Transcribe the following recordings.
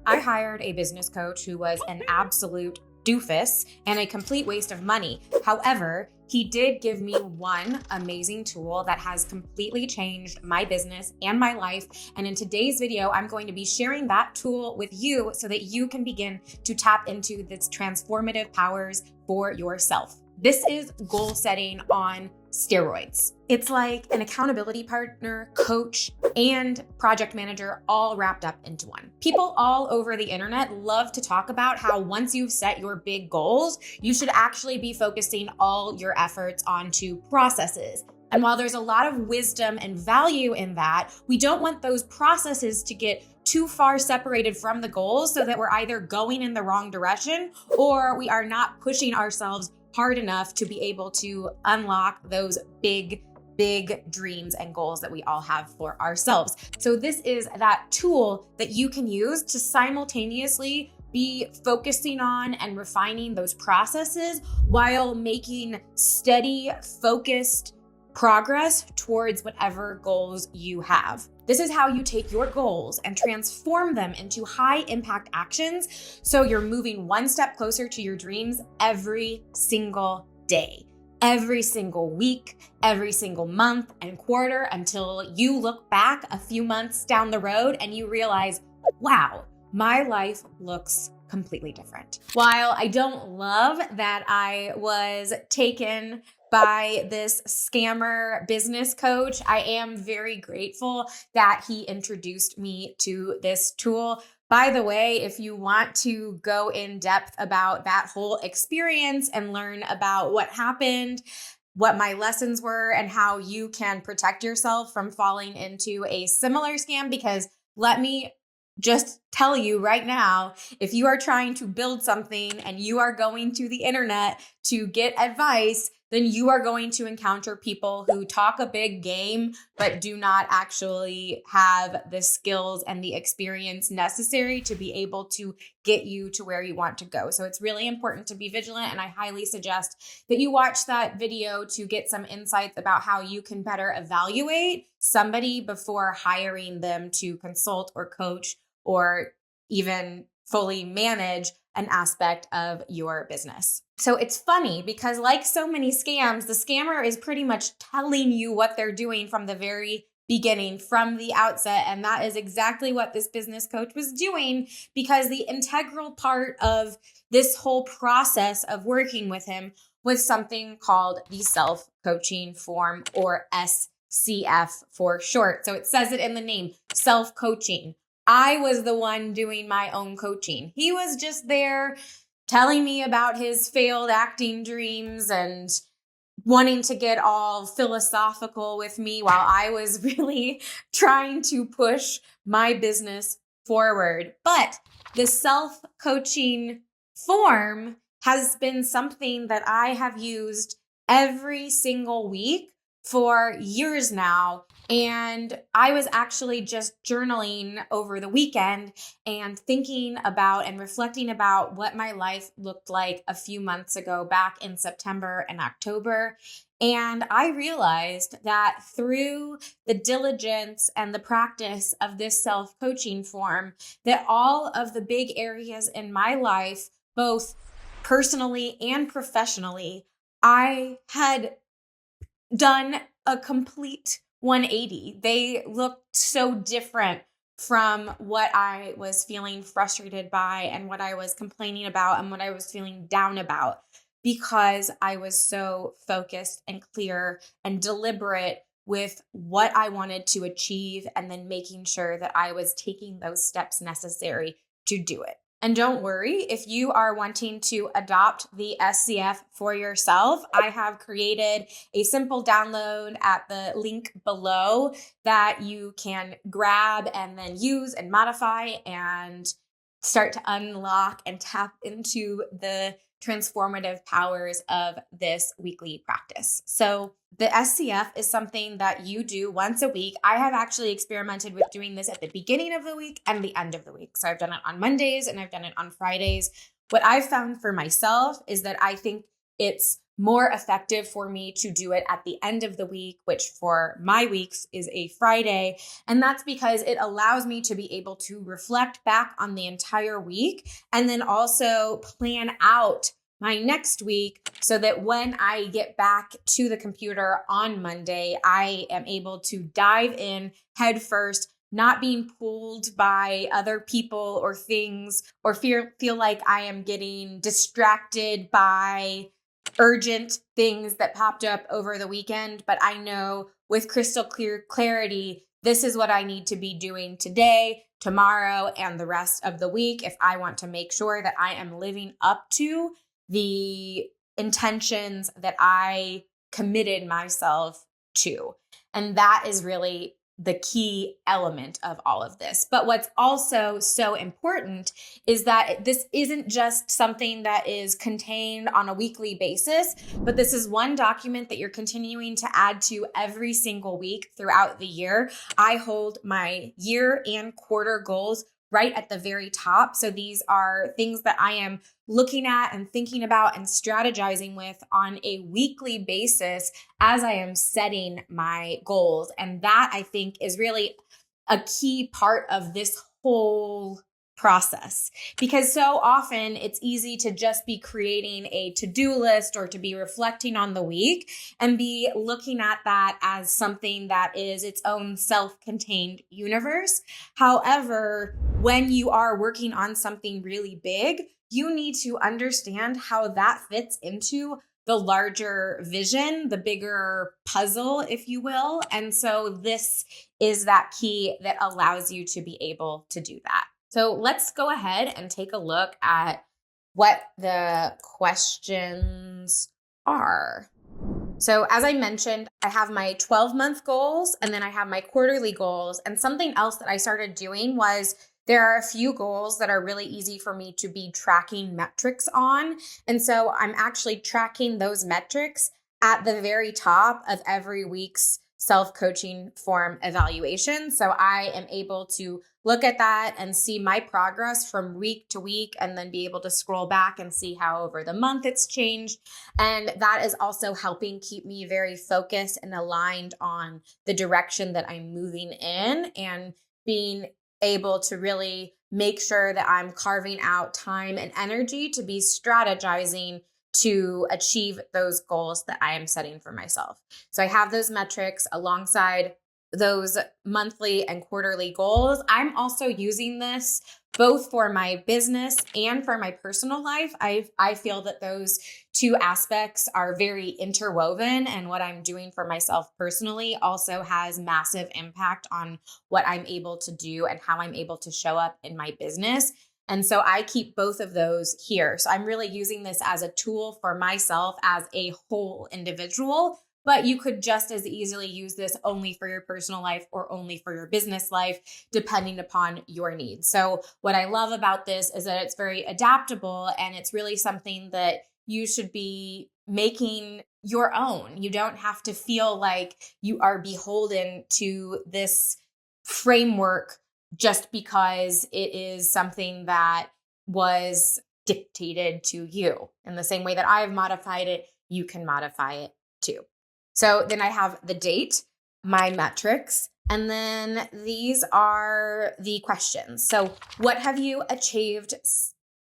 I hired a business coach who was an absolute doofus and a complete waste of money. However, he did give me one amazing tool that has completely changed my business and my life. And in today's video, I'm going to be sharing that tool with you so that you can begin to tap into this transformative powers for yourself. This is goal setting on steroids. It's like an accountability partner, coach, and project manager all wrapped up into one. People all over the internet love to talk about how once you've set your big goals, you should actually be focusing all your efforts onto processes. And while there's a lot of wisdom and value in that, we don't want those processes to get too far separated from the goals so that we're either going in the wrong direction or we are not pushing ourselves hard enough to be able to unlock those big dreams and goals that we all have for ourselves. So this is that tool that you can use to simultaneously be focusing on and refining those processes while making steady, focused progress towards whatever goals you have. This is how you take your goals and transform them into high impact actions so you're moving one step closer to your dreams every single day, every single week, every single month and quarter until you look back a few months down the road and you realize, wow, my life looks completely different. While I don't love that I was taken by this scammer business coach, I am very grateful that he introduced me to this tool. By the way, if you want to go in depth about that whole experience and learn about what happened, what my lessons were, and how you can protect yourself from falling into a similar scam, because let me just tell you right now, if you are trying to build something and you are going to the internet to get advice, then you are going to encounter people who talk a big game, but do not actually have the skills and the experience necessary to be able to get you to where you want to go. So it's really important to be vigilant. And I highly suggest that you watch that video to get some insights about how you can better evaluate somebody before hiring them to consult or coach or even fully manage an aspect of your business. So it's funny because, like so many scams, the scammer is pretty much telling you what they're doing from the very beginning, from the outset. And that is exactly what this business coach was doing, because the integral part of this whole process of working with him was something called the self-coaching form, or SCF for short. So it says it in the name, self-coaching. I was the one doing my own coaching. He was just there telling me about his failed acting dreams and wanting to get all philosophical with me while I was really trying to push my business forward. But the self-coaching form has been something that I have used every single week for years now. And I was actually just journaling over the weekend and thinking about and reflecting about what my life looked like a few months ago, back in September and October. And I realized that through the diligence and the practice of this self-coaching form, that all of the big areas in my life, both personally and professionally, I had done a complete 180. They looked so different from what I was feeling frustrated by and what I was complaining about and what I was feeling down about, because I was so focused and clear and deliberate with what I wanted to achieve, and then making sure that I was taking those steps necessary to do it. And don't worry, if you are wanting to adopt the SCF for yourself, I have created a simple download at the link below that you can grab and then use and modify and start to unlock and tap into the transformative powers of this weekly practice. So the SCF is something that you do once a week. I have actually experimented with doing this at the beginning of the week and the end of the week. So I've done it on Mondays and I've done it on Fridays. What I've found for myself is that I think it's more effective for me to do it at the end of the week, which for my weeks is a Friday. And that's because it allows me to be able to reflect back on the entire week and then also plan out my next week so that when I get back to the computer on Monday, I am able to dive in head first, not being pulled by other people or things, or feel like I am getting distracted by urgent things that popped up over the weekend. But I know with crystal clear clarity, this is what I need to be doing today, tomorrow, and the rest of the week if I want to make sure that I am living up to the intentions that I committed myself to. And that is really the key element of all of this. But what's also so important is that this isn't just something that is contained on a weekly basis, but this is one document that you're continuing to add to every single week throughout the year. I hold my year and quarter goals right at the very top. So these are things that I am looking at and thinking about and strategizing with on a weekly basis as I am setting my goals. And that, I think, is really a key part of this whole process, because so often it's easy to just be creating a to-do list or to be reflecting on the week and be looking at that as something that is its own self-contained universe. However, when you are working on something really big, you need to understand how that fits into the larger vision, the bigger puzzle, if you will. And so this is that key that allows you to be able to do that. So let's go ahead and take a look at what the questions are. So as I mentioned, I have my 12-month goals and then I have my quarterly goals. And something else that I started doing was there are a few goals that are really easy for me to be tracking metrics on. And so I'm actually tracking those metrics at the very top of every week's self-coaching form evaluation. So I am able to look at that and see my progress from week to week and then be able to scroll back and see how over the month it's changed. And that is also helping keep me very focused and aligned on the direction that I'm moving in and being able to really make sure that I'm carving out time and energy to be strategizing to achieve those goals that I am setting for myself. So I have those metrics alongside those monthly and quarterly goals. I'm also using this both for my business and for my personal life. I feel that those two aspects are very interwoven, and what I'm doing for myself personally also has massive impact on what I'm able to do and how I'm able to show up in my business. And so I keep both of those here. So I'm really using this as a tool for myself as a whole individual, but you could just as easily use this only for your personal life or only for your business life, depending upon your needs. So what I love about this is that it's very adaptable and it's really something that you should be making your own. You don't have to feel like you are beholden to this framework just because it is something that was dictated to you. In the same way that I have modified it, you can modify it too. So then I have the date, my metrics, and then these are the questions. So what have you achieved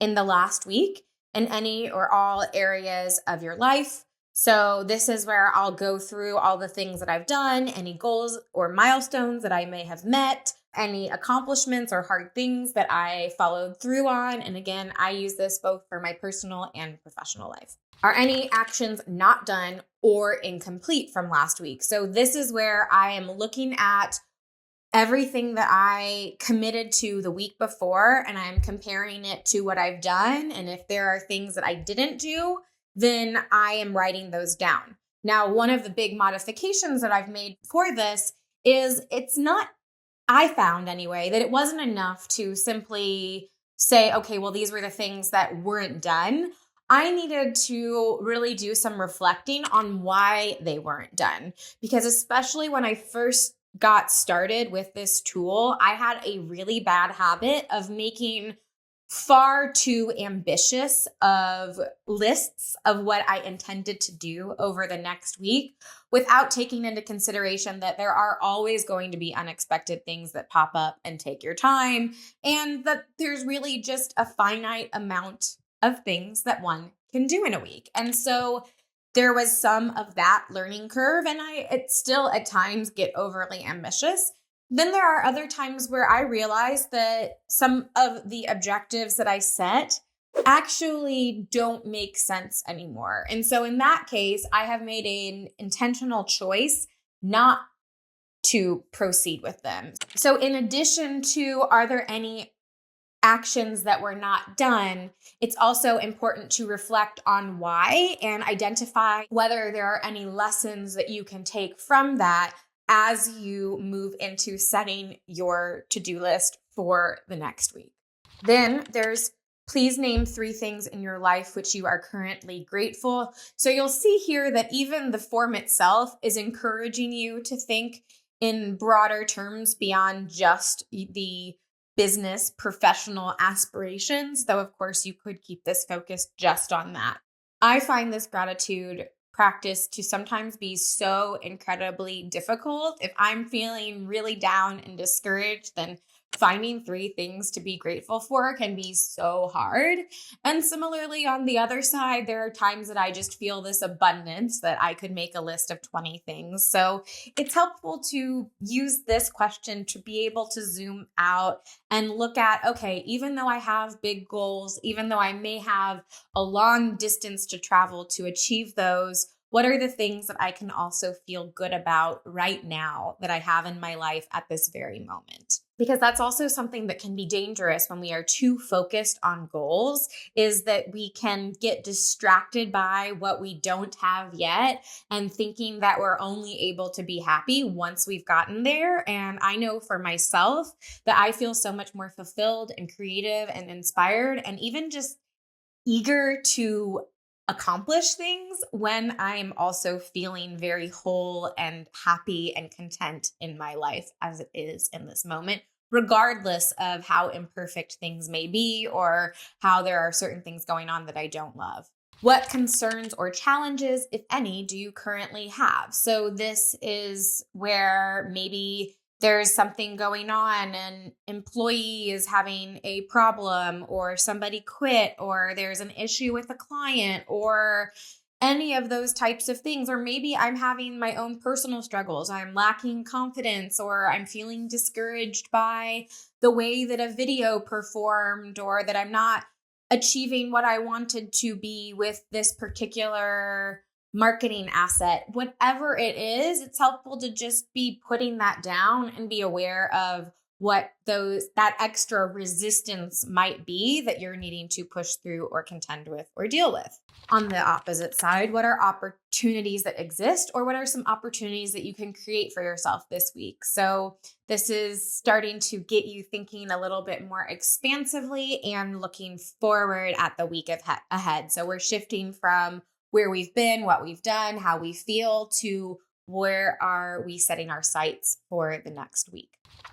in the last week in any or all areas of your life? So this is where I'll go through all the things that I've done, any goals or milestones that I may have met, any accomplishments or hard things that I followed through on. And again, I use this both for my personal and professional life. Are any actions not done or incomplete from last week? So this is where I am looking at everything that I committed to the week before, and I'm comparing it to what I've done. And if there are things that I didn't do, then I am writing those down. Now, one of the big modifications that I've made for this is I found anyway, that it wasn't enough to simply say, okay, well, these were the things that weren't done. I needed to really do some reflecting on why they weren't done. Because especially when I first got started with this tool, I had a really bad habit of making far too ambitious of lists of what I intended to do over the next week without taking into consideration that there are always going to be unexpected things that pop up and take your time, and that there's really just a finite amount of things that one can do in a week. And so there was some of that learning curve, and it still at times get overly ambitious. Then there are other times where I realize that some of the objectives that I set actually don't make sense anymore. And so in that case, I have made an intentional choice not to proceed with them. So in addition to, are there any actions that were not done, it's also important to reflect on why and identify whether there are any lessons that you can take from that as you move into setting your to-do list for the next week. Then there's please name 3 things in your life which you are currently grateful. So you'll see here that even the form itself is encouraging you to think in broader terms beyond just the business professional aspirations, though of course you could keep this focused just on that. I find this gratitude practice to sometimes be so incredibly difficult. If I'm feeling really down and discouraged, then finding 3 things to be grateful for can be so hard. And similarly, on the other side, there are times that I just feel this abundance that I could make a list of 20 things. So it's helpful to use this question to be able to zoom out and look at, okay, even though I have big goals, even though I may have a long distance to travel to achieve those, what are the things that I can also feel good about right now that I have in my life at this very moment? Because that's also something that can be dangerous when we are too focused on goals, is that we can get distracted by what we don't have yet and thinking that we're only able to be happy once we've gotten there. And I know for myself that I feel so much more fulfilled and creative and inspired and even just eager to accomplish things when I am also feeling very whole and happy and content in my life as it is in this moment, regardless of how imperfect things may be or how there are certain things going on that I don't love. What concerns or challenges, if any, do you currently have? So this is where maybe there's something going on, an employee is having a problem, or somebody quit, or there's an issue with a client, or any of those types of things. Or maybe I'm having my own personal struggles. I'm lacking confidence, or I'm feeling discouraged by the way that a video performed, or that I'm not achieving what I wanted to be with this particular marketing asset. Whatever it is, it's helpful to just be putting that down and be aware of what that extra resistance might be that you're needing to push through or contend with or deal with. On the opposite side, what are opportunities that exist, or what are some opportunities that you can create for yourself this week? So this is starting to get you thinking a little bit more expansively and looking forward at the week ahead. So we're shifting from where we've been, what we've done, how we feel, to where are we setting our sights for the next week.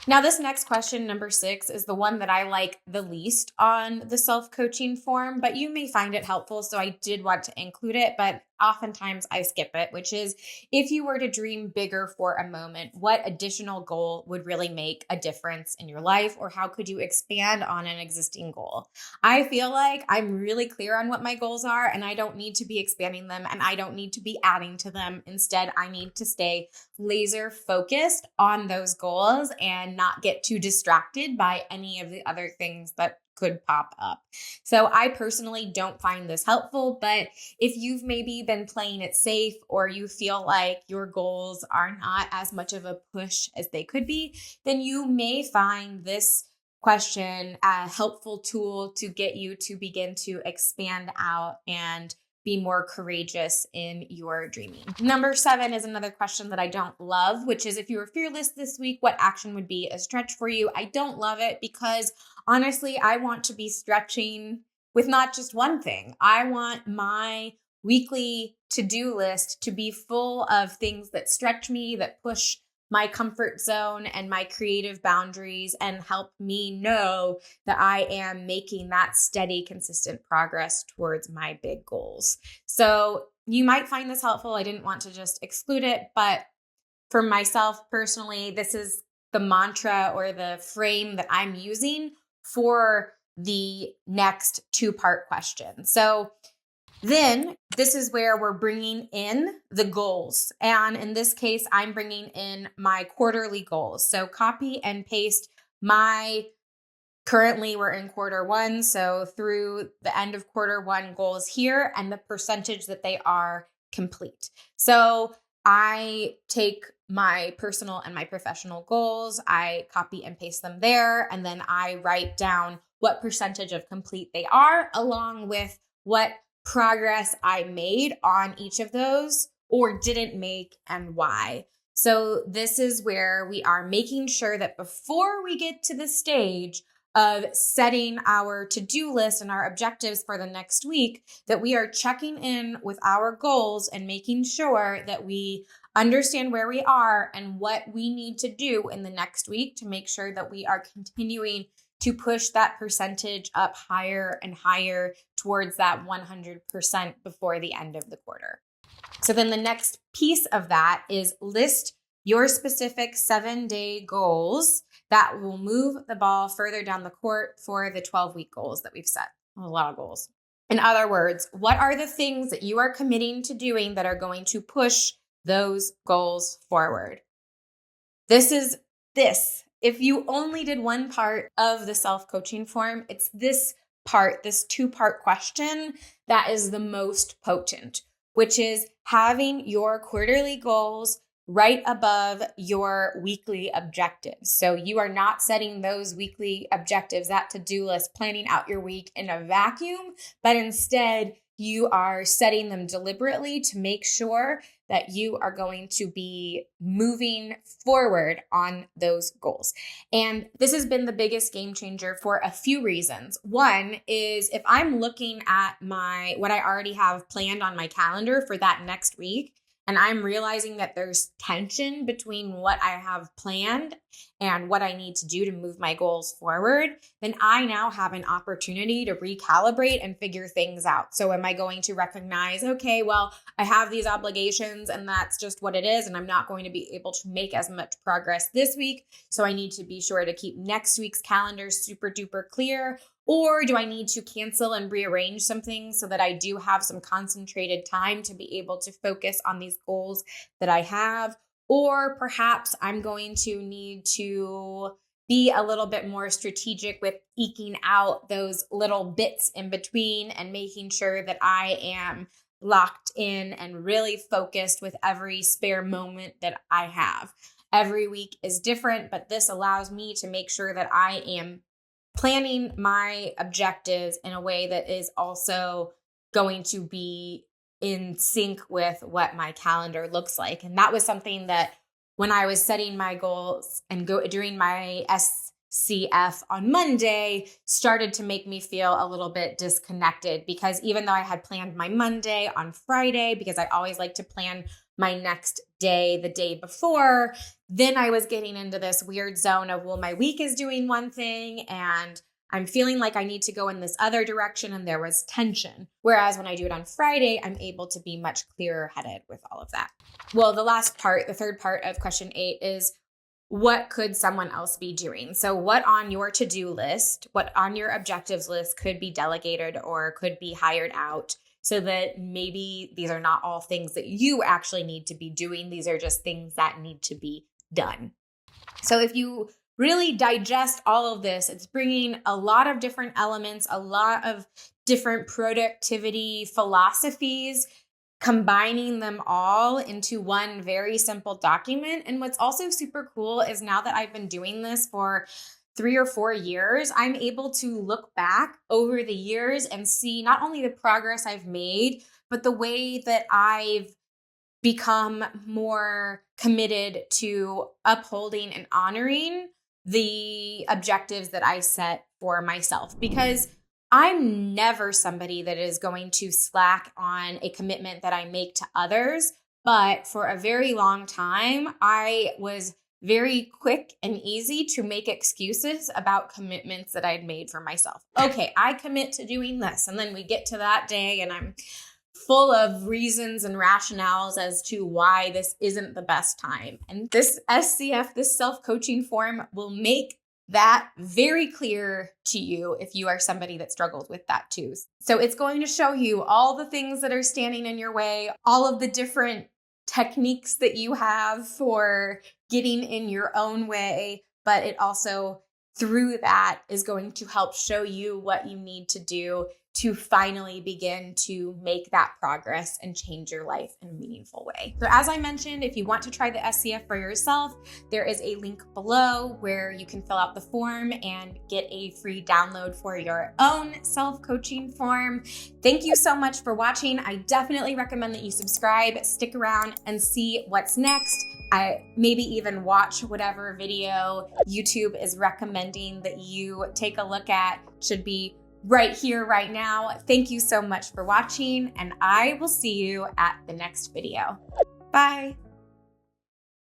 Now, this next question, number 6, is the one that I like the least on the self-coaching form, but you may find it helpful, so I did want to include it, but oftentimes I skip it, which is, if you were to dream bigger for a moment, what additional goal would really make a difference in your life, or how could you expand on an existing goal? I feel like I'm really clear on what my goals are, and I don't need to be expanding them, and I don't need to be adding to them. Instead, I need to stay laser focused on those goals and not get too distracted by any of the other things that could pop up. So I personally don't find this helpful, but if you've maybe been playing it safe, or you feel like your goals are not as much of a push as they could be, then you may find this question a helpful tool to get you to begin to expand out and be more courageous in your dreaming. Number 7 is another question that I don't love, which is, if you were fearless this week, what action would be a stretch for you? I don't love it because honestly, I want to be stretching with not just one thing. I want my weekly to-do list to be full of things that stretch me, that push my comfort zone and my creative boundaries and help me know that I am making that steady, consistent progress towards my big goals. So you might find this helpful. I didn't want to just exclude it, but for myself personally, this is the mantra or the frame that I'm using for the next 2-part question. So then this is where we're bringing in the goals. And in this case, I'm bringing in my quarterly goals. So copy and paste currently we're in quarter 1. So through the end of quarter 1 goals here and the percentage that they are complete. So I take my personal and my professional goals, I copy and paste them there, and then I write down what percentage of complete they are, along with what progress I made on each of those or didn't make and why. So this is where we are making sure that before we get to the stage of setting our to-do list and our objectives for the next week, that we are checking in with our goals and making sure that we understand where we are and what we need to do in the next week to make sure that we are continuing to push that percentage up higher and higher towards that 100% before the end of the quarter. So then the next piece of that is list your specific 7-day goals that will move the ball further down the court for the 12-week goals that we've set. A lot of goals. In other words, what are the things that you are committing to doing that are going to push those goals forward? This. If you only did one part of the self-coaching form, it's this part, this 2-part question that is the most potent, which is having your quarterly goals right above your weekly objectives. So you are not setting those weekly objectives, that to-do list, planning out your week in a vacuum, but instead you are setting them deliberately to make sure that you are going to be moving forward on those goals. And this has been the biggest game changer for a few reasons. One is if I'm looking at what I already have planned on my calendar for that next week, and I'm realizing that there's tension between what I have planned and what I need to do to move my goals forward, then I now have an opportunity to recalibrate and figure things out. So am I going to recognize, okay, well, I have these obligations and that's just what it is, and I'm not going to be able to make as much progress this week, so I need to be sure to keep next week's calendar super duper clear? Or do I need to cancel and rearrange some things so that I do have some concentrated time to be able to focus on these goals that I have? Or perhaps I'm going to need to be a little bit more strategic with eking out those little bits in between and making sure that I am locked in and really focused with every spare moment that I have. Every week is different, but this allows me to make sure that I am planning my objectives in a way that is also going to be in sync with what my calendar looks like. And that was something that when I was setting my goals and during my SCF on Monday started to make me feel a little bit disconnected, because even though I had planned my Monday on Friday, because I always like to plan my next day the day before, then I was getting into this weird zone of, well, my week is doing one thing and I'm feeling like I need to go in this other direction, and there was tension. Whereas when I do it on Friday, I'm able to be much clearer headed with all of that. Well, the third part of question 8 is, what could someone else be doing? So what on your to-do list, what on your objectives list could be delegated or could be hired out, so that maybe these are not all things that you actually need to be doing. These are just things that need to be done. So if you really digest all of this, it's bringing a lot of different elements, a lot of different productivity philosophies, combining them all into one very simple document. And what's also super cool is now that I've been doing this for 3 or 4 years, I'm able to look back over the years and see not only the progress I've made, but the way that I've become more committed to upholding and honoring the objectives that I set for myself. Because I'm never somebody that is going to slack on a commitment that I make to others. But for a very long time, I was very quick and easy to make excuses about commitments that I'd made for myself. Okay, I commit to doing this. And then we get to that day and I'm full of reasons and rationales as to why this isn't the best time. And this SCF, this self-coaching form, will make that very clear to you if you are somebody that struggles with that too. So it's going to show you all the things that are standing in your way, all of the different techniques that you have for getting in your own way, but it also, through that, is going to help show you what you need to do to finally begin to make that progress and change your life in a meaningful way. So as I mentioned, if you want to try the SCF for yourself, there is a link below where you can fill out the form and get a free download for your own self-coaching form. Thank you so much for watching. I definitely recommend that you subscribe, stick around, and see what's next. I maybe even watch whatever video YouTube is recommending that you take a look at. Should be right here, right now. Thank you so much for watching, and I will see you at the next video. Bye.